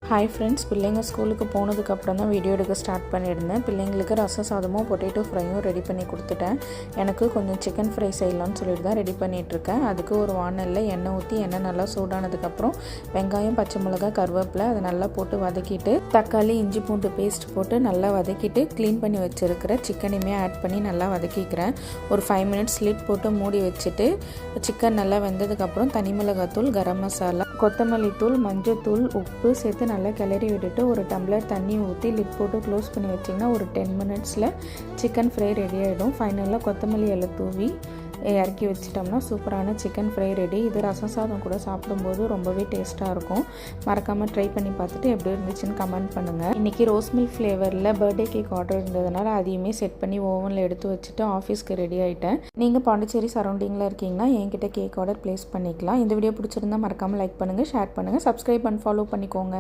Hi friends, பிள்ளைங்க ஸ்கூலுக்கு போனதுக்கப்புறம் தான் வீடியோ எடுக்க ஸ்டார்ட் பண்ணியிருந்தேன். பிள்ளைங்களுக்கு ரசம் சாதமும் பொட்டேட்டோ ஃப்ரையும் ரெடி பண்ணி கொடுத்துட்டேன். எனக்கு கொஞ்சம் சிக்கன் ஃப்ரை செய்யலாம்னு சொல்லிட்டு தான் ரெடி பண்ணிகிட்ருக்கேன். அதுக்கு ஒரு வானலில் எண்ணெய் ஊற்றி எண்ணெய் நல்லா சூடானதுக்கப்புறம் வெங்காயம், பச்சை மிளகாய், கருவேப்பிலை அதை நல்லா போட்டு வதக்கிட்டு தக்காளி, இஞ்சி பூண்டு பேஸ்ட் போட்டு நல்லா வதக்கிட்டு க்ளீன் பண்ணி வச்சுருக்கிற சிக்கனையுமே ஆட் பண்ணி நல்லா வதக்கிக்கிறேன். ஒரு 5 மினிட்ஸ் லிட் போட்டு மூடி வச்சுட்டு சிக்கன் நல்லா வெந்ததுக்கப்புறம் தனி மிளகாத்தூள், கரம் மசாலா, கொத்தமல்லி தூள், மஞ்சள் தூள், உப்பு சேர்த்து நல்லா கிளறி விட்டுட்டு ஒரு டம்ளர் தண்ணி ஊற்றி லிட் போட்டு க்ளோஸ் பண்ணி வச்சிங்கன்னா ஒரு 10 மினிட்ஸில் சிக்கன் ஃப்ரை ரெடி ஆகிடும். ஃபைனலாக கொத்தமல்லி இலை தூவி இறக்கி வச்சிட்டோம்னா சூப்பரான சிக்கன் ஃப்ரை ரெடி. இது ரசம் சாதம் கூட சாப்பிடும்போது ரொம்பவே டேஸ்ட்டாக இருக்கும். மறக்காமல் ட்ரை பண்ணி பார்த்துட்டு எப்படி இருந்துச்சுன்னு கமெண்ட் பண்ணுங்கள். இன்றைக்கி ரோஸ் மில்க் ஃப்ளேவரில் பர்த்டே கேக் ஆர்டர் இருந்ததுனால அதையுமே செட் பண்ணி ஓவனில் எடுத்து வச்சுட்டு ஆஃபீஸ்க்கு ரெடி ஆகிட்டேன். நீங்கள் பாண்டிச்சேரி சரௌண்டிங்கில் இருக்கீங்கன்னா என்கிட்ட கேக் ஆர்டர் ப்ளேஸ் பண்ணிக்கலாம். இந்த வீடியோ பிடிச்சிருந்தா மறக்காமல் லைக் பண்ணுங்கள், ஷேர் பண்ணுங்கள், சப்ஸ்கிரைப் அண்ட் ஃபாலோ பண்ணிக்கோங்க.